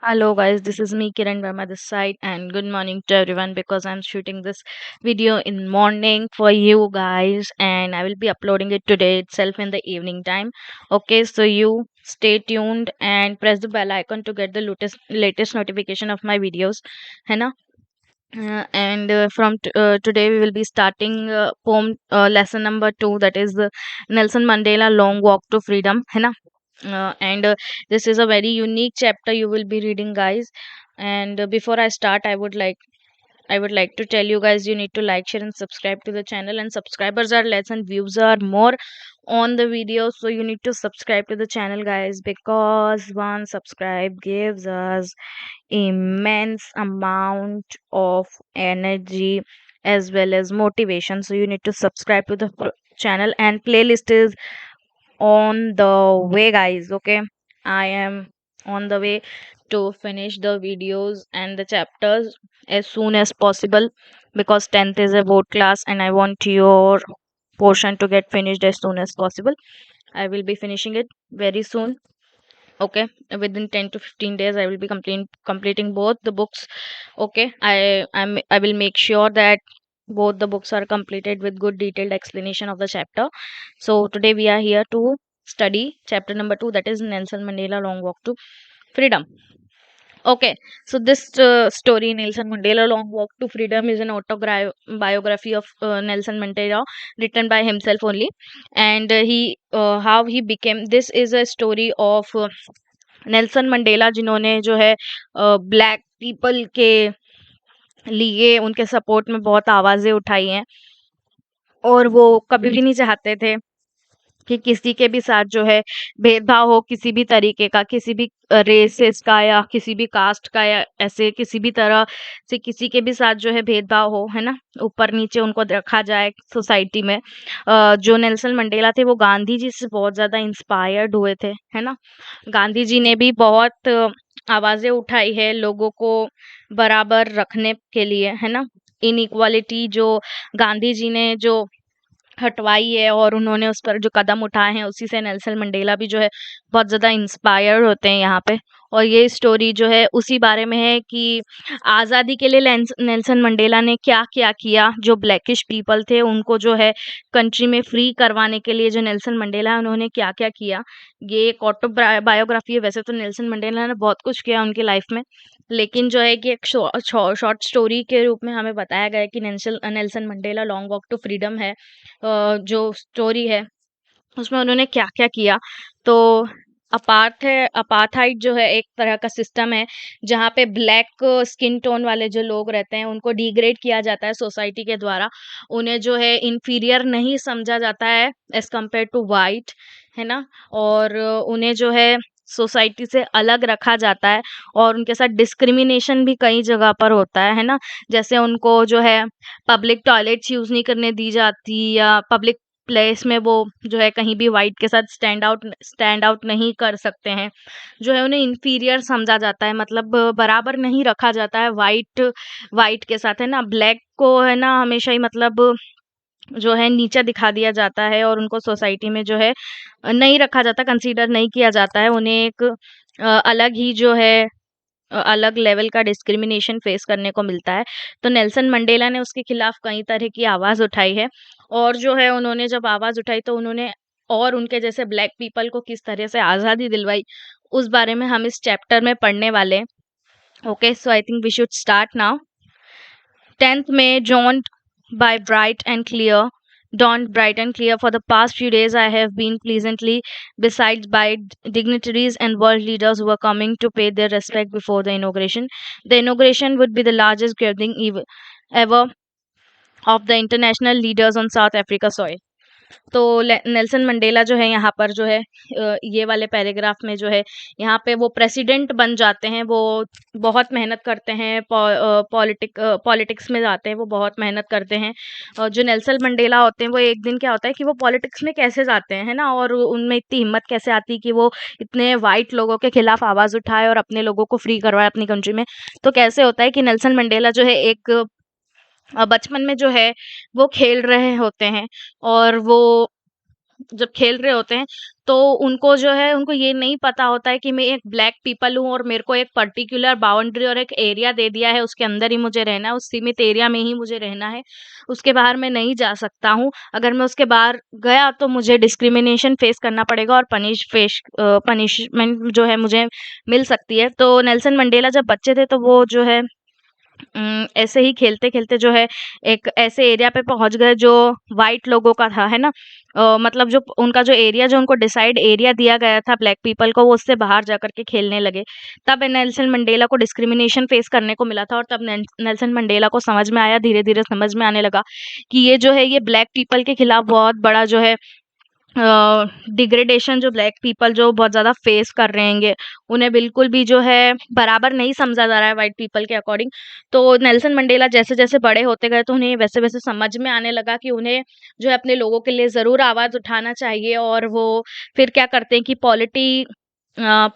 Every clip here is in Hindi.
Hello guys, this is me Kiran Verma this side and good morning to everyone because I'm shooting this video in morning for you guys and I will be uploading it today itself in the evening time. Okay, so you stay tuned and press the bell icon to get the latest notification of my videos. है ना? And from today we will be starting poem lesson number 2, that is the Nelson Mandela Long Walk to Freedom, है ना? And this is a very unique chapter you will be reading, guys. And before I start, I would like to tell you guys you need to like, share, and subscribe to the channel. And subscribers are less and views are more on the video, so you need to subscribe to the channel, guys, because one subscribe gives us immense amount of energy as well as motivation. So you need to subscribe to the channel, and playlist is on the way, guys. Okay, I am on the way to finish the videos and the chapters as soon as possible because 10th is a board class and I want your portion to get finished as soon as possible. I will be finishing it very soon. Okay, within 10 to 15 days I will be completing both the books. Okay, I will make sure that both the books are completed with good detailed explanation of the chapter. So today we are here to study chapter number 2, that is Nelson Mandela Long Walk to Freedom. Okay, so this story, Nelson Mandela Long Walk to Freedom, is an autobiography of Nelson Mandela, written by himself only, and he how he became. This is a story of Nelson Mandela, जिन्होंने जो है ब्लैक पीपल के लिए उनके सपोर्ट में बहुत आवाज़ें उठाई हैं और वो कभी भी नहीं चाहते थे कि किसी के भी साथ जो है भेदभाव हो, किसी भी तरीके का, किसी भी रेसेस का या किसी भी कास्ट का या ऐसे किसी भी तरह से किसी के भी साथ जो है भेदभाव हो, है ना? ऊपर-नीचे उनको रखा जाए सोसाइटी में। जो नेल्सन मंडेला थे वो गांधी जी से बहुत ज़्यादा इंस्पायर्ड हुए थे, है ना? गांधी जी ने भी बहुत आवाज़ें उठाई है लोगों को बराबर रखने के लिए, है ना? इनइक्वालिटी जो गांधी जी ने जो हटवाई है और उन्होंने उस पर जो कदम उठाए हैं, उसी से नेल्सन मंडेला भी जो है बहुत ज़्यादा इंस्पायर होते हैं यहाँ पे। और ये स्टोरी जो है उसी बारे में है कि आज़ादी के लिए नेल्सन मंडेला ने क्या-क्या किया, जो ब्लैकिश पीपल थे उनको जो है कंट्री में फ्री करवाने के लिए जो नेल्सन मंडेला है उन्होंने क्या-क्या किया। ये एक बायोग्राफी है। वैसे तो नेल्सन मंडेला ने बहुत कुछ किया उनकी लाइफ में, लेकिन जो है कि एक शॉर्ट स्टोरी के रूप में हमें बताया गया है कि Nelson Mandela Long Walk to Freedom है। जो स्टोरी है उसमें उन्होंने क्या-क्या किया। तो अपार्थाइड जो है एक तरह का सिस्टम है जहाँ पे ब्लैक स्किन टोन वाले जो लोग रहते हैं उनको डिग्रेड किया जाता है सोसाइटी के द्वारा। उन्हें जो है इन्फीरियर नहीं समझा जाता है एज़ कम्पेयर टू व्हाइट, है ना? और उन्हें जो है सोसाइटी से अलग रखा जाता है और उनके साथ डिस्क्रिमिनेशन भी कई जगह पर होता है ना? जैसे उनको जो है पब्लिक टॉयलेट्स यूज़ नहीं करने दी जाती या पब्लिक प्लेस में वो जो है कहीं भी वाइट के साथ स्टैंड आउट नहीं कर सकते हैं। जो है उन्हें इन्फीरियर समझा जाता है, मतलब बराबर नहीं रखा जाता है वाइट वाइट के साथ, है ना? ब्लैक को है ना हमेशा ही मतलब जो है नीचा दिखा दिया जाता है और उनको सोसाइटी में जो है नहीं रखा जाता, कंसीडर नहीं किया जाता है। उन्हें एक अलग ही जो है अलग लेवल का डिस्क्रिमिनेशन फेस करने को मिलता है। तो नेल्सन मंडेला ने उसके खिलाफ कई तरह की आवाज़ उठाई है और जो है उन्होंने जब आवाज़ उठाई तो उन्होंने और उनके जैसे ब्लैक पीपल को किस तरह से आज़ादी दिलवाई, उस बारे में हम इस चैप्टर में पढ़ने वाले हैं। Okay, so I think we should start now. 10th May dawned by bright and clear. Dawned bright and clear. For the past few days, I have been pleasantly besieged by dignitaries and world leaders who were coming to pay their respect before the inauguration. The inauguration would be the largest gathering ever of the international leaders on South Africa soil. तो नेल्सन मंडेला जो है यहाँ पर जो है ये वाले पैराग्राफ में जो है यहाँ पे वो प्रेसिडेंट बन जाते हैं। वो बहुत मेहनत करते हैं, पॉलिटिक्स में जाते हैं, वो बहुत मेहनत करते हैं। और जो नेल्सन मंडेला होते हैं वो एक दिन क्या होता है कि वो पॉलिटिक्स में कैसे जाते हैं, है ना? और उनमें इतनी हिम्मत कैसे आती है कि वो इतने वाइट लोगों के खिलाफ आवाज़ उठाए और अपने लोगों को फ्री करवाए अपनी कंट्री में। तो कैसे होता है कि नेल्सन मंडेला जो है एक बचपन में जो है वो खेल रहे होते हैं और वो जब खेल रहे होते हैं, तो उनको जो है उनको ये नहीं पता होता है कि मैं एक ब्लैक पीपल हूँ और मेरे को एक पर्टिकुलर बाउंड्री और एक एरिया दे दिया है, उसके अंदर ही मुझे रहना है, उस सीमित एरिया में ही मुझे रहना है, उसके बाहर मैं नहीं जा सकता हूँ। अगर मैं उसके बाहर गया तो मुझे डिस्क्रिमिनेशन फेस करना पड़ेगा और पनिशमेंट जो है मुझे मिल सकती है। तो नेल्सन मंडेला जब बच्चे थे तो वो जो है ऐसे ही खेलते-खेलते जो है एक ऐसे एरिया पे पहुँच गए जो व्हाइट लोगों का था, है ना? मतलब जो उनका जो एरिया जो उनको डिसाइड एरिया दिया गया था ब्लैक पीपल को, वो उससे बाहर जाकर के खेलने लगे। तब नेल्सन मंडेला को डिस्क्रिमिनेशन फेस करने को मिला था और तब नेल्सन मंडेला को समझ में आया, धीरे-धीरे समझ में आने लगा कि ये जो है ये ब्लैक पीपल के खिलाफ बहुत बड़ा जो है डिग्रेडेशन जो ब्लैक पीपल जो बहुत ज़्यादा फेस कर रहे हैंगे, उन्हें बिल्कुल भी जो है बराबर नहीं समझा जा रहा है व्हाइट पीपल के अकॉर्डिंग। तो नेल्सन मंडेला जैसे-जैसे बड़े होते गए तो उन्हें वैसे-वैसे समझ में आने लगा कि उन्हें जो है अपने लोगों के लिए ज़रूर आवाज़ उठाना चाहिए और वो फिर क्या करते हैं कि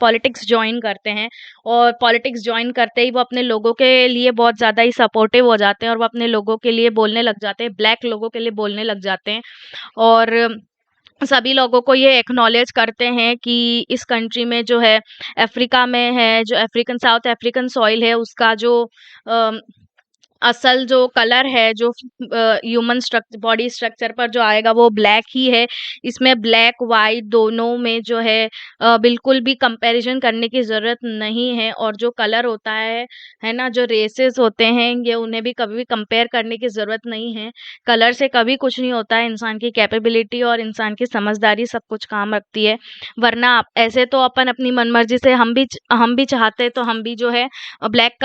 पॉलिटिक्स जॉइन करते हैं और पॉलिटिक्स जॉइन करते ही वो अपने लोगों के लिए बहुत ज़्यादा ही सपोर्टिव हो जाते हैं और वो अपने लोगों के लिए बोलने लग जाते हैं, ब्लैक लोगों के लिए बोलने लग जाते हैं और सभी लोगों को ये एक्नॉलेज करते हैं कि इस कंट्री में जो है अफ्रीका में है जो अफ्रीकन साउथ अफ्रीकन सॉइल है उसका जो अ, असल जो कलर है जो ह्यूमन बॉडी स्ट्रक्चर पर जो आएगा वो ब्लैक ही है। इसमें ब्लैक व्हाइट दोनों में जो है बिल्कुल भी कंपैरिजन करने की ज़रूरत नहीं है और जो कलर होता है ना? जो रेसेस होते हैं ये उन्हें भी कभी भी कंपेयर करने की ज़रूरत नहीं है। कलर से कभी कुछ नहीं होता है, इंसान की कैपेबिलिटी और इंसान की समझदारी सब कुछ काम रखती है। वरना ऐसे तो अपन अपनी मनमर्ज़ी से हम भी चाहते तो हम भी जो है ब्लैक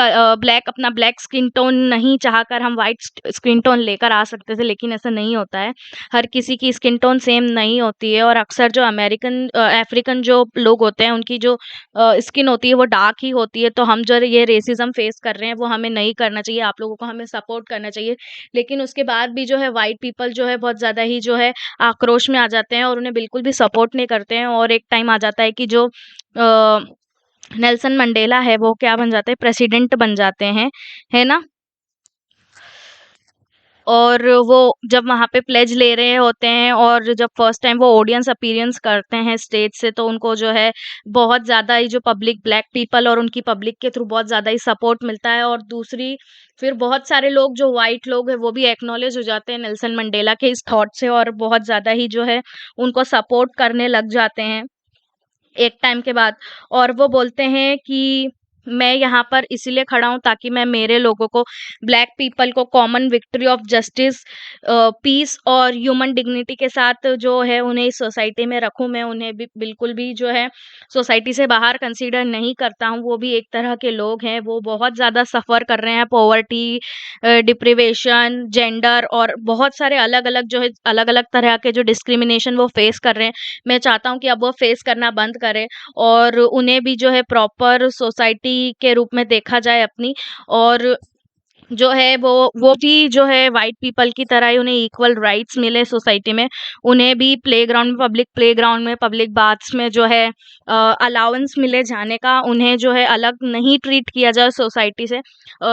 अपना ब्लैक स्किन टोन नहीं चाहकर हम व्हाइट स्किन टोन लेकर आ सकते थे, लेकिन ऐसा नहीं होता है। हर किसी की स्किन टोन सेम नहीं होती है और अक्सर जो अफ्रीकन जो लोग होते हैं, उनकी जो स्किन होती है, वो डार्क ही होती है। तो हम जो ये रेसिज़्म फेस कर रहे हैं, वो हमें नहीं करना चाहिए। आप लोगों को हमें सपोर्ट करना चाहिए। लेकिन उसके बाद भी जो है व्हाइट पीपल जो है बहुत ज़्यादा ही जो है आक्रोश में आ जाते हैं और उन्हें बिल्कुल भी सपोर्ट नहीं करते हैं और एक टाइम आ जाता है कि जो नेल्सन मंडेला है वो क्या बन जाते हैं प्रेसिडेंट बन जाते हैं, है ना? और वो जब वहाँ पे प्लेज ले रहे होते हैं और जब फर्स्ट टाइम वो ऑडियंस अपीयरेंस करते हैं स्टेज से तो उनको जो है बहुत ज़्यादा ही जो पब्लिक ब्लैक पीपल और उनकी पब्लिक के थ्रू बहुत ज़्यादा ही सपोर्ट मिलता है और दूसरी फिर बहुत सारे लोग जो व्हाइट लोग हैं वो भी एक्नॉलेज हो जाते हैं नेल्सन मंडेला के इस थॉट से और बहुत ज़्यादा ही जो है उनको सपोर्ट करने लग जाते हैं। एक टाइम के बाद और वो बोलते हैं कि मैं यहाँ पर इसीलिए खड़ा हूँ ताकि मैं मेरे लोगों को ब्लैक पीपल को common victory of justice peace और ह्यूमन डिग्निटी के साथ जो है उन्हें इस सोसाइटी में रखूँ मैं उन्हें भी बिल्कुल भी जो है सोसाइटी से बाहर कंसीडर नहीं करता हूँ वो भी एक तरह के लोग हैं वो बहुत ज़्यादा सफ़र कर रहे हैं पॉवर्टी डिप्रिवेशन जेंडर और बहुत सारे अलग अलग जो है अलग अलग तरह के जो डिस्क्रिमिनेशन वो फेस कर रहे हैं मैं चाहता हूँ कि अब वो फेस करना बंद करें और उन्हें भी जो है प्रॉपर सोसाइटी के रूप में देखा जाए अपनी और जो है वो भी जो है व्हाइट पीपल की तरह ही उन्हें इक्वल राइट्स मिले सोसाइटी में। उन्हें भी प्लेग्राउंड में पब्लिक प्लेग्राउंड में, पब्लिक बाथ्स में जो है अलाउंस मिले जाने का, उन्हें जो है अलग नहीं ट्रीट किया जाए सोसाइटी से।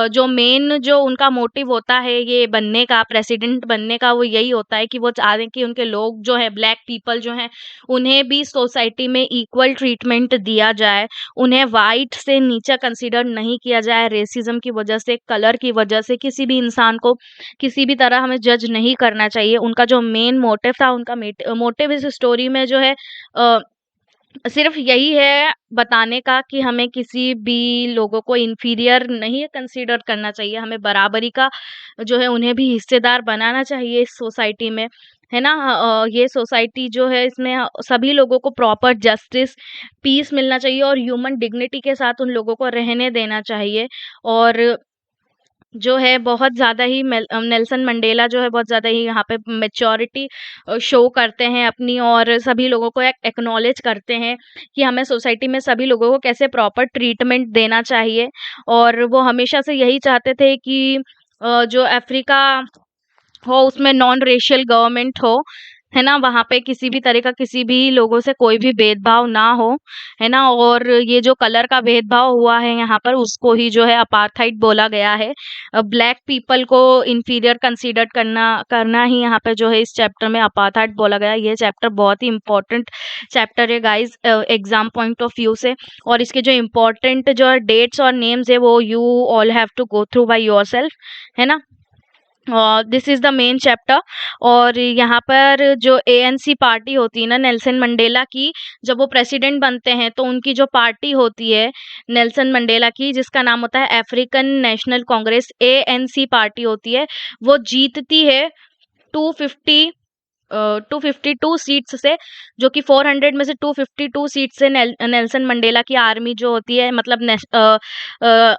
जो मेन जो उनका मोटिव होता है ये बनने का, प्रेसिडेंट बनने का वो यही होता है कि वो चाहते हैं कि उनके लोग जो हैं ब्लैक पीपल जो हैं, उन्हें भी सोसाइटी में इक्वल ट्रीटमेंट दिया जाए। उन्हें व्हाइट से नीचा कंसीडर नहीं किया जाए रेसिज्म की वजह से, कलर की वजह से, किसी भी इंसान को किसी भी तरह हमें जज नहीं करना चाहिए। उनका जो मेन मोटिव था, उनका मोटिव इस स्टोरी में जो है अ, सिर्फ यही है बताने का कि हमें किसी भी लोगों को इन्फीरियर नहीं कंसीडर करना चाहिए, हमें बराबरी का जो है उन्हें भी हिस्सेदार बनाना चाहिए इस सोसाइटी में, है ना? ये सोसाइटी जो है इसमें सभी लोगों को प्रॉपर जस्टिस, पीस मिलना चाहिए और ह्यूमन डिग्निटी के साथ उन लोगों को रहने देना चाहिए और जो है बहुत ज़्यादा ही नेल्सन मंडेला जो है बहुत ज़्यादा ही यहाँ पे मैच्योरिटी शो करते हैं अपनी और सभी लोगों को एक्नॉलेज करते हैं कि हमें सोसाइटी में सभी लोगों को कैसे प्रॉपर ट्रीटमेंट देना चाहिए और वो हमेशा से यही चाहते थे कि जो अफ्रीका हो उसमें नॉन रेशियल गवर्नमेंट हो है ना, वहाँ पे किसी भी तरह का किसी भी लोगों से कोई भी भेदभाव ना हो, है ना। और ये जो कलर का भेदभाव हुआ है यहाँ पर, उसको ही जो है अपार्थाइड बोला गया है। ब्लैक पीपल को इंफीरियर कंसीडर करना करना ही यहाँ पे जो है इस चैप्टर में अपार्थाइड बोला गया है। ये चैप्टर बहुत ही इंपॉर्टेंट चैप्टर है guys, exam point of view से। और इसके जो इम्पोर्टेंट जो डेट्स और नेम्स है वो you all have to go through by yourself, है ना। This is the main chapter. और यहाँ पर जो एएनसी पार्टी होती है ना नेल्सन मंडेला की, जब वो प्रेसिडेंट बनते हैं तो उनकी जो पार्टी होती है नेल्सन मंडेला की, जिसका नाम होता है African national Congress, ANC party होती है, वो जीतती है 250 252 सीट्स से, जो कि 400 में से 252 सीट से नेल्सन मंडेला की आर्मी जो होती है, मतलब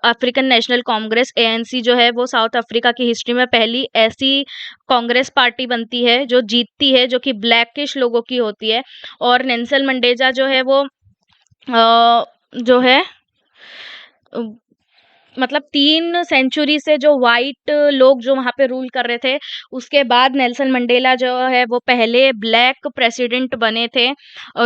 अफ्रीकन नेशनल कांग्रेस एएनसी जो है, वो साउथ अफ्रीका की हिस्ट्री में पहली ऐसी कांग्रेस पार्टी बनती है जो जीतती है, जो कि ब्लैकिश लोगों की होती है। और नेल्सन मंडेला जो है वो जो है मतलब 3 सेंचुरी से जो व्हाइट लोग जो वहाँ पे रूल कर रहे थे, उसके बाद नेल्सन मंडेला जो है वो पहले ब्लैक प्रेसिडेंट बने थे,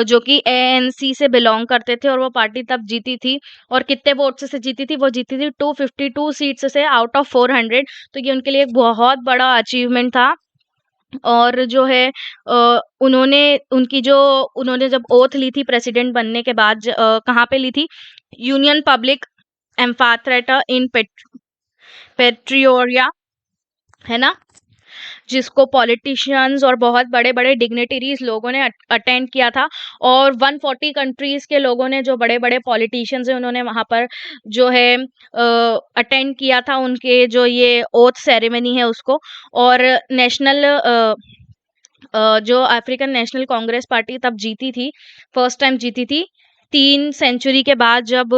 जो कि एएनसी से बिलोंग करते थे, और वो पार्टी तब जीती थी। और कितने वोट से जीती थी? वो जीती थी 252 सीट्स से आउट ऑफ 400। तो ये उनके लिए एक बहुत बड़ा अचीवमेंट था। और जो है उन्होंने जब ओथ ली थी प्रेसिडेंट बनने के बाद, कहाँ पे ली थी? यूनियन पब्लिक एम्फाथ्रेटा इन पेट्रियोरिया, है ना, जिसको पॉलिटिशियंस और बहुत बड़े-बड़े डिग्निटरीज लोगों ने अटेंड किया था। और 140 कंट्रीज के लोगों ने, जो बड़े-बड़े पॉलिटिशियंस हैं, उन्होंने वहाँ पर जो है अटेंड किया था उनके जो ये ओथ सेरेमनी है उसको। और जो अफ्रीकन नेशनल कांग्रेस पार्टी तब जीती थी, फर्स्ट टाइम जीती थी 3 सेंचुरी के बाद, जब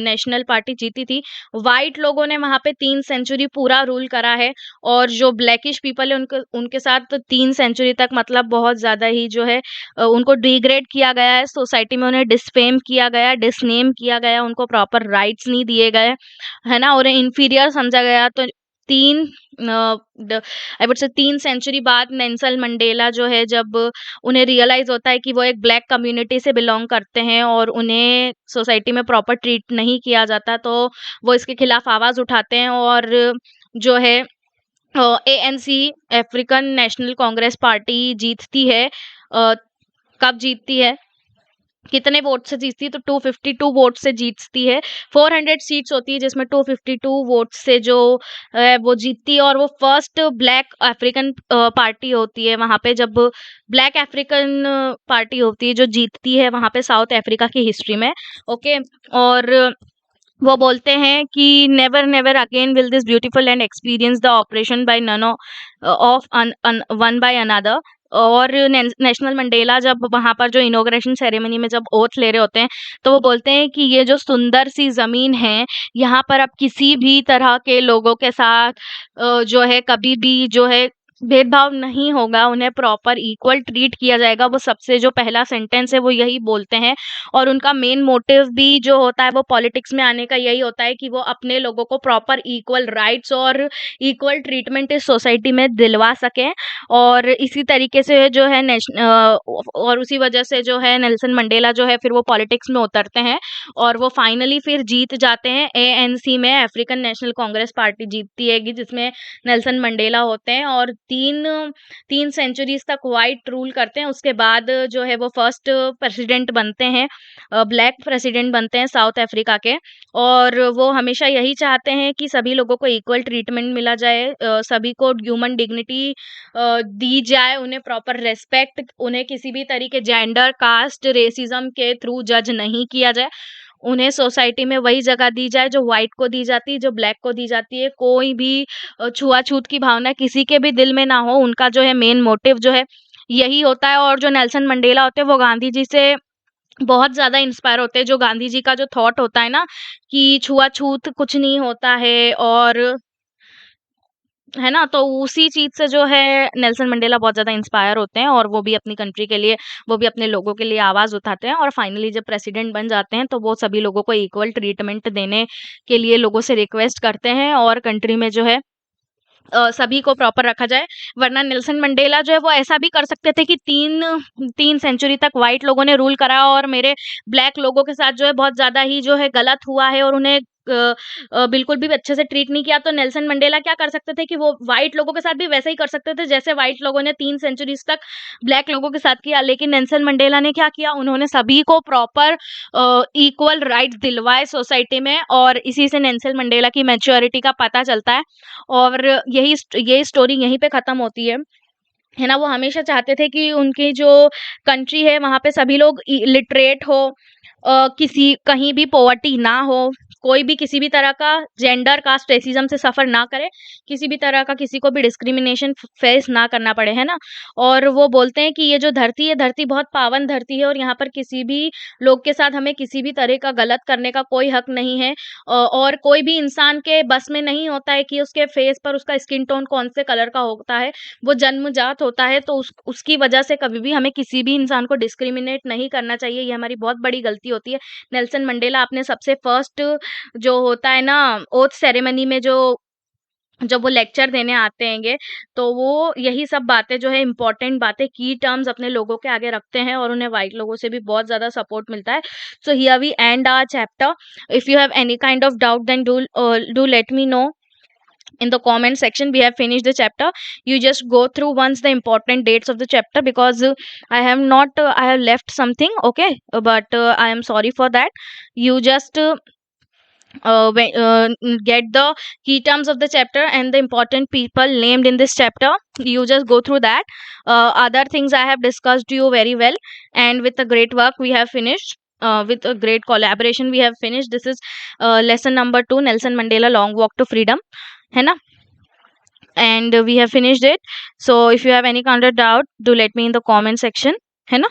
नेशनल पार्टी जीती थी। व्हाइट लोगों ने वहाँ पे 3 सेंचुरी पूरा रूल करा है, और जो ब्लैकिश पीपल है उनके उनके साथ 3 सेंचुरी तक मतलब बहुत ज़्यादा ही जो है उनको डिग्रेड किया गया है सोसाइटी में, उन्हें डिसफेम किया गया, डिसनेम किया गया, उनको प्रॉपर राइट्स नहीं दिए गए, है ना, उन्हें इंफीरियर समझा गया। तो 3 आई वुड से 3 सेंचुरी बाद नेल्सन मंडेला जो है, जब उन्हें रियलाइज़ होता है कि वो एक ब्लैक कम्युनिटी से बिलॉन्ग करते हैं और उन्हें सोसाइटी में प्रॉपर ट्रीट नहीं किया जाता, तो वो इसके खिलाफ आवाज़ उठाते हैं। और जो है ANC African national Congress party जीतती है। कब जीतती है? कितने वोट से जीतती है? तो 252 वोट से जीतती है। 400 सीट्स होती है, जिसमें 252 वोट से जो वो जीतती है। और वो फर्स्ट ब्लैक अफ्रीकन पार्टी होती है वहाँ पे, जब ब्लैक अफ्रीकन पार्टी होती है जो जीतती है वहाँ पे साउथ अफ्रीका की हिस्ट्री में। ओके। और वो बोलते हैं कि never never again will this beautiful and experience the operation by none of one by another. और नेशनल मंडेला जब वहाँ पर जो इनॉग्रेशन सेरेमनी में जब ओथ ले रहे होते हैं, तो वो बोलते हैं कि ये जो सुंदर सी ज़मीन है, यहाँ पर अब किसी भी तरह के लोगों के साथ जो है कभी भी जो है भेदभाव नहीं होगा, उन्हें प्रॉपर इक्वल ट्रीट किया जाएगा। वो सबसे जो पहला सेंटेंस है वो यही बोलते हैं। और उनका मेन मोटिव भी जो होता है वो पॉलिटिक्स में आने का यही होता है कि वो अपने लोगों को प्रॉपर इक्वल राइट्स और इक्वल ट्रीटमेंट इस सोसाइटी में दिलवा सकें। और इसी तरीके से जो है और उसी वजह से जो है नेल्सन मंडेला जो है फिर वो पॉलिटिक्स में उतरते हैं, और वो फाइनली फिर जीत जाते हैं। एएनसी में अफ्रीकन नेशनल कांग्रेस पार्टी जीतती है, जिसमें नेल्सन मंडेला होते हैं, और 3 सेंचुरीज तक व्हाइट रूल करते हैं। उसके बाद जो है वो फर्स्ट प्रेसिडेंट बनते हैं, ब्लैक प्रेसिडेंट बनते हैं साउथ अफ्रीका के। और वो हमेशा यही चाहते हैं कि सभी लोगों को इक्वल ट्रीटमेंट मिला जाए, सभी को ह्यूमन डिग्निटी दी जाए, उन्हें प्रॉपर रेस्पेक्ट, उन्हें किसी भी तरीके जेंडर, कास्ट, रेसिज्म के थ्रू जज नहीं किया जाए। उन्हें सोसाइटी में वही जगह दी जाए जो व्हाइट को दी जाती है, जो ब्लैक को दी जाती है। कोई भी छुआ-छूत की भावना किसी के भी दिल में ना हो। उनका जो है मेन मोटिव जो है यही होता है। और जो नेल्सन मंडेला होते हैं वो गांधी जी से बहुत ज़्यादा इंस्पायर होते हैं। जो गांधी जी का जो थॉट होता है ना कि छुआ-छूत कुछ नहीं होता है, और है ना, तो उसी चीज़ से जो है नेल्सन मंडेला बहुत ज़्यादा इंस्पायर होते हैं, और वो भी अपनी कंट्री के लिए, वो भी अपने लोगों के लिए आवाज़ उठाते हैं। और फाइनली जब प्रेसिडेंट बन जाते हैं तो वो सभी लोगों को इक्वल ट्रीटमेंट देने के लिए लोगों से रिक्वेस्ट करते हैं, और कंट्री में जो है सभी को प्रॉपर रखा जाए। वरना नेल्सन मंडेला जो है वो ऐसा भी कर सकते थे कि 3 सेंचुरी तक व्हाइट लोगों ने रूल करा और मेरे ब्लैक लोगों के साथ जो है बहुत ज़्यादा ही जो है गलत हुआ है और उन्हें बिल्कुल भी अच्छे से ट्रीट नहीं किया। तो नेल्सन मंडेला क्या कर सकते थे कि वो व्हाइट लोगों के साथ भी वैसा ही कर सकते थे जैसे व्हाइट लोगों ने 3 सेंचुरीज़ तक ब्लैक लोगों के साथ किया। लेकिन नेल्सन मंडेला ने क्या किया, उन्होंने सभी को प्रॉपर इक्वल राइट्स दिलवाए सोसाइटी में, और इसी से नेल्सन मंडेला की मैच्योरिटी का पता चलता है। और ये स्टोरी यहीं पे खत्म होती है ना। वो हमेशा चाहते थे कि उनकी जो कंट्री है वहाँ पे सभी लोग लिटरेट हो, किसी कहीं भी पॉवर्टी ना हो, कोई भी किसी भी तरह का जेंडर कास्ट रेसिज्म से सफ़र ना करे, किसी भी तरह का किसी को भी डिस्क्रिमिनेशन फेस ना करना पड़े, है ना। और वो बोलते हैं कि ये जो धरती है, धरती बहुत पावन धरती है और यहाँ पर किसी भी लोग के साथ हमें किसी भी तरह का गलत करने का कोई हक नहीं है। और कोई भी इंसान के बस में नहीं होता है कि उसके फेस पर उसका स्किन टोन कौन से कलर का होता है, वो जन्मजात होता है। तो उसकी वजह से कभी भी हमें किसी भी इंसान को डिस्क्रिमिनेट नहीं करना चाहिए, ये हमारी बहुत बड़ी गलती होती है। नेल्सन मंडेला अपने सबसे फर्स्ट जो होता है ना ओथ सेरेमनी में जो जब वो लेक्चर देने आते हैंगे, तो वो यही सब बातें जो है इम्पोर्टेंट बातें, की टर्म्स अपने लोगों के आगे रखते हैं और उन्हें व्हाइट लोगों से भी बहुत ज़्यादा सपोर्ट मिलता है। So here we end our chapter. If you have any kind of doubt then do let me know in the comment section. We have finished the chapter. You just go through once the important dates of the chapter, because I have not I have left something, okay, but I am sorry for that. You just get the key terms of the chapter and the important people named in this chapter. You just go through that. Other things I have discussed you very well, and with a great work we have finished. With a great collaboration we have finished. This is lesson number 2, Nelson Mandela Long Walk to Freedom, है ना, and we have finished it. So if you have any kind of doubt, do let me in the comment section, है ना।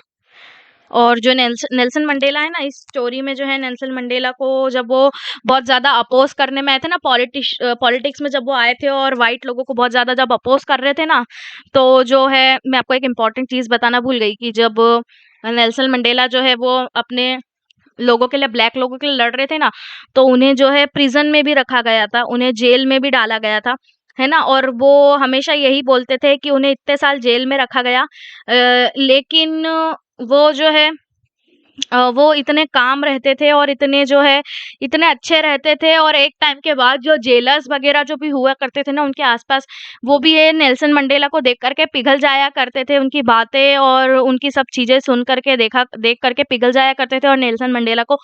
और जो नेल्सन मंडेला है ना, इस स्टोरी में जो है नेल्सन मंडेला को जब वो बहुत ज़्यादा अपोज करने में आए थे ना, पॉलिटिक्स में जब वो आए थे और वाइट लोगों को बहुत ज़्यादा जब अपोज कर रहे थे ना, तो जो है मैं आपको एक इम्पॉर्टेंट चीज़ बताना भूल गई कि जब नेल्सन मंडेला जो है वो अपने लोगों के लिए, ब्लैक लोगों के लिए लड़ रहे थे ना, तो उन्हें जो है प्रिजन में भी रखा गया था, उन्हें जेल में भी डाला गया था, है ना। और वो हमेशा यही बोलते थे कि उन्हें इतने साल जेल में रखा गया, लेकिन वो जो है वो इतने काम रहते थे और इतने जो है इतने अच्छे रहते थे, और एक टाइम के बाद जो जेलर्स वगैरह जो भी हुआ करते थे ना उनके आसपास, वो भी ये नेल्सन मंडेला को देख करके पिघल जाया करते थे, उनकी बातें और उनकी सब चीजें सुन करके देख करके पिघल जाया करते थे और नेल्सन मंडेला को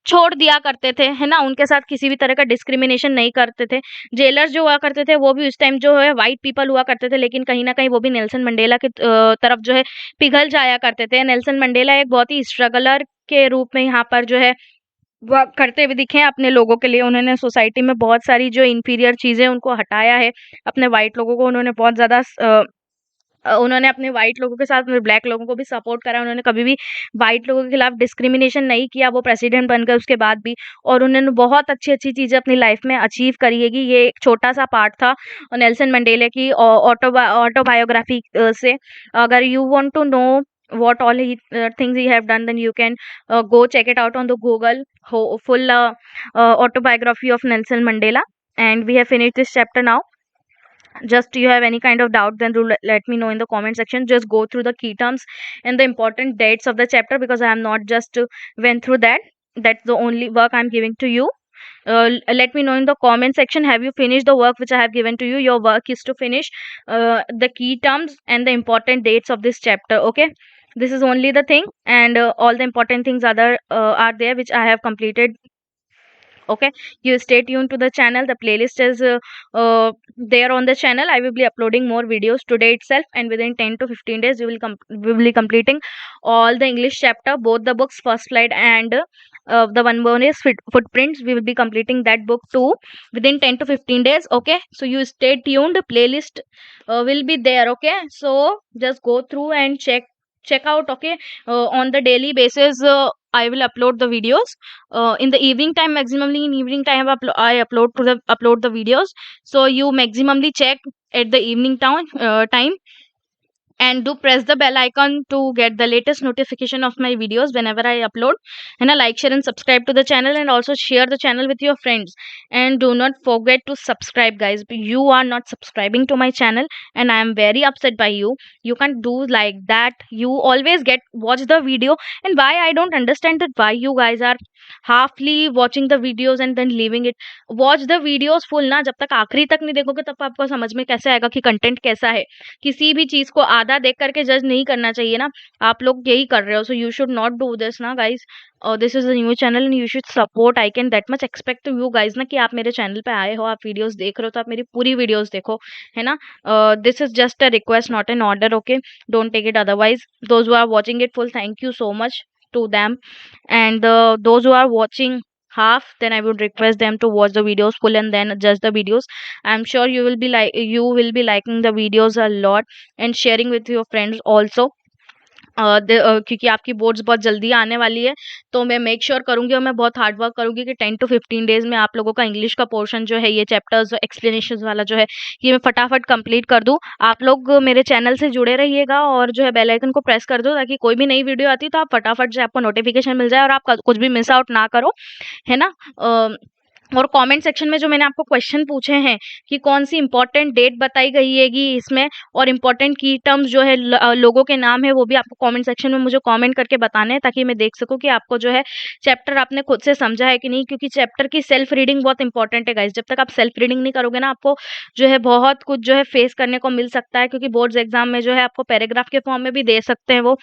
छोड़ दिया करते थे, है ना। उनके साथ किसी भी तरह का डिस्क्रिमिनेशन नहीं करते थे। जेलर्स जो हुआ करते थे वो भी उस टाइम जो है वाइट पीपल हुआ करते थे, लेकिन कहीं ना कहीं वो भी नेल्सन मंडेला की तरफ जो है पिघल जाया करते थे। नेल्सन मंडेला एक बहुत ही स्ट्रगलर के रूप में यहाँ पर जो है वर्क करते हुए दिखे हैं अपने लोगों के लिए। उन्होंने सोसाइटी में बहुत सारी जो इंफीरियर चीज़ें उनको हटाया है, अपने वाइट लोगों को उन्होंने बहुत ज़्यादा उन्होंने अपने वाइट लोगों के साथ ब्लैक लोगों को भी सपोर्ट करा। उन्होंने कभी भी वाइट लोगों के खिलाफ डिस्क्रिमिनेशन नहीं किया, वो प्रेसिडेंट बन गए उसके बाद भी, और उन्होंने बहुत अच्छी-अच्छी चीज़ें अपनी लाइफ में अचीव करी है। कि ये एक छोटा-सा पार्ट था नेल्सन मंडेला की ऑटोबायोग्राफी से। अगर you want to know what all things he have done, then you can go check it out on the Google, full autobiography of Nelson Mandela. And we have finished this chapter now. Just you have any kind of doubt, then do let me know in the comment section. Just go through the key terms and the important dates of the chapter, because I am not just went through that. That's the only work I'm giving to you. Let me know in the comment section, have you finished the work which I have given to you? Your work is to finish the key terms and the important dates of this chapter, okay. This is only the thing, and all the important things are there which I have completed, okay. You stay tuned to the channel. The playlist is there on the channel. I will be uploading more videos today itself, and within 10 to 15 days we will be completing all the English chapter, both the books, First Flight and the one more is Footprints. We will be completing that book too within 10 to 15 days, okay. So you stay tuned. Playlist will be there, okay. So just go through and check out, okay. On the daily basis I will upload the videos. In the evening time, maximally in evening time I upload the videos. So you maximally check at the evening time. and do press the bell icon to get the latest notification of my videos whenever I upload. And like, share and subscribe to the channel, and also share the channel with your friends. And do not forget to subscribe, guys. You are not subscribing to my channel, and I am very upset by you. You can't do like that. You always get watch the video, and why I don't understand that why you guys are halfly watching the videos and then leaving it. Watch the videos full ना, जब तक आखिरी तक नहीं देखोगे तब आपको समझ में कैसे आएगा कि कंटेंट कैसा है। किसी भी चीज को आधा देख करके जज नहीं करना चाहिए ना। आप लोग यही कर रहे हो, so you should not do this ना guys. This is a new channel and you should support. I can that much expect to you guys ना कि आप मेरे चैनल पे आए हो, आप वीडियोस देख रहे हो, तो आप मेरी पूरी वीडियोस देखो, है ना। This is just a request, not an order, okay. Don't take it otherwise. Those who are watching it full, thank you so much to them, and those who are watching half, then I would request them to watch the videos full and then judge the videos. I'm sure you will be liking the videos a lot and sharing with your friends also. क्योंकि आपकी बोर्ड्स बहुत जल्दी आने वाली है, तो मैं मेक श्योर करूँगी और मैं बहुत हार्ड वर्क करूँगी कि 10 to 15 डेज़ में आप लोगों का इंग्लिश का पोर्शन जो है, ये चैप्टर्स एक्सप्लेनेशंस वाला जो है, ये मैं फटाफट कंप्लीट कर दूँ। आप लोग मेरे चैनल से जुड़े रहिएगा और जो है बेल आइकन को प्रेस कर दो, ताकि कोई भी नई वीडियो आती है तो आप फटाफट से आपको नोटिफिकेशन मिल जाए और आप कुछ भी मिस आउट ना करो, है ना। और कमेंट सेक्शन में जो मैंने आपको क्वेश्चन पूछे हैं कि कौन सी इंपॉर्टेंट डेट बताई गई हैगी इसमें, और इंपॉर्टेंट की टर्म्स जो है, लोगों के नाम है, वो भी आपको कमेंट सेक्शन में मुझे कमेंट करके बताने हैं, ताकि मैं देख सकूं कि आपको जो है चैप्टर आपने खुद से समझा है कि नहीं। क्योंकि चैप्टर की सेल्फ रीडिंग बहुत इंपॉर्टेंट है गाइस। जब तक आप सेल्फ रीडिंग नहीं करोगे ना, आपको जो है बहुत कुछ जो है फेस करने को मिल सकता है। क्योंकि बोर्ड्स एग्जाम में जो है आपको पैराग्राफ के फॉर्म में भी दे सकते हैं वो,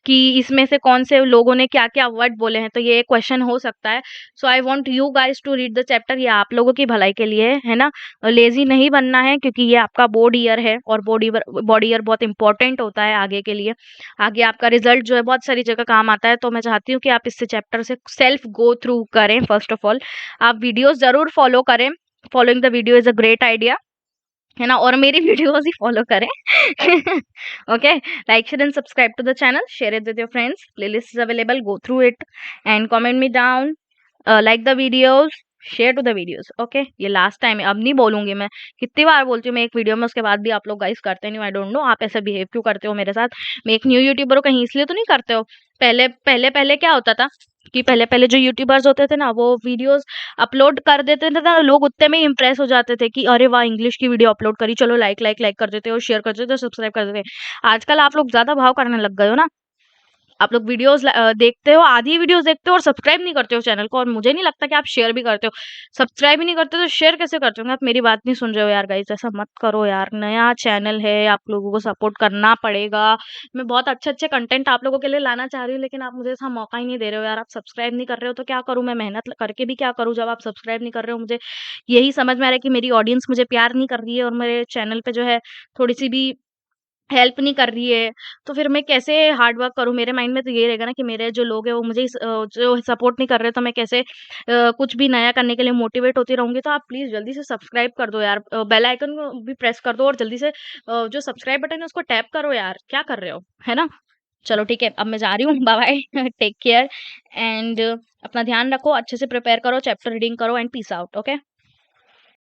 कि इसमें से कौन से लोगों ने क्या-क्या वर्ड बोले हैं, तो ये एक क्वेश्चन हो सकता है। So I want you guys to read the chapter, ये आप लोगों की भलाई के लिए है ना। लेज़ी नहीं बनना है, क्योंकि ये आपका बोर्ड ईयर है और बोर्ड ईयर बहुत इंपॉर्टेंट होता है आगे के लिए। आगे आपका रिजल्ट जो है बहुत सारी जगह काम आता है, तो मैं चाहती हूँ कि आप इस चैप्टर से सेल्फ गो थ्रू करें। फर्स्ट ऑफ ऑल आप वीडियोज़ ज़रूर फॉलो करें। Following the video is a great idea, है ना। और मेरी वीडियोस ही फॉलो करें। Okay, like share and subscribe to the channel, share it with your friends, playlist is available, go through it and comment me down, like the videos, share to the videos. Okay, ये लास्ट टाइम है, अब नहीं बोलूंगी मैं। कितनी बार बोलती हूँ मैं एक वीडियो में, उसके बाद भी आप लोग गाइस करते नहीं। आई डोंट नो आप ऐसा बिहेव क्यों करते हो मेरे साथ। मैं एक न्यू यूट्यूबर हूँ, कहीं इसलिए तो नहीं करते हो। पहले पहले पहले क्या होता था कि पहले पहले जो यूट्यूबर्स होते थे ना, वो वीडियोस अपलोड कर देते थे ना, लोग उतने में इम्प्रेस हो जाते थे कि अरे वाह, इंग्लिश की वीडियो अपलोड करी, चलो लाइक लाइक लाइक कर देते हो, शेयर कर देते हो, सब्सक्राइब कर देते हैं। आजकल आप लोग ज्यादा भाव करने लग गए हो ना। आप लोग वीडियोस देखते हो, आधी वीडियोस देखते हो और सब्सक्राइब नहीं करते हो चैनल को, और मुझे नहीं लगता कि आप शेयर भी करते हो। सब्सक्राइब ही नहीं करते तो शेयर कैसे करते हो? आप मेरी बात नहीं सुन रहे हो यार गाइस, ऐसा मत करो यार। नया चैनल है, आप लोगों को सपोर्ट करना पड़ेगा। मैं बहुत अच्छे अच्छे कंटेंट आप लोगों के लिए लाना चाह रही हूँ, लेकिन आप मुझे ऐसा मौका ही नहीं दे रहे हो यार। आप सब्सक्राइब नहीं कर रहे हो तो क्या करूँ मैं? मेहनत करके भी क्या करूँ जब आप सब्सक्राइब नहीं कर रहे हो? मुझे यही समझ में आ रहा है कि मेरी ऑडियंस मुझे प्यार नहीं कर रही है और मेरे चैनल पे जो है थोड़ी सी भी हेल्प नहीं कर रही है, तो फिर मैं कैसे हार्ड वर्क करूँ? मेरे माइंड में तो ये रहेगा ना कि मेरे जो लोग हैं वो मुझे जो सपोर्ट नहीं कर रहे, तो मैं कैसे कुछ भी नया करने के लिए मोटिवेट होती रहूँगी। तो आप प्लीज़ जल्दी से सब्सक्राइब कर दो यार, बेल आइकन को भी प्रेस कर दो और जल्दी से जो सब्सक्राइब बटन है उसको टैप करो यार, क्या कर रहे हो? है ना? चलो ठीक है, अब मैं जा रही हूँ, bye bye, take care and अपना ध्यान रखो, अच्छे से प्रिपेयर करो, चैप्टर रीडिंग करो एंड पीस आउट, ओके?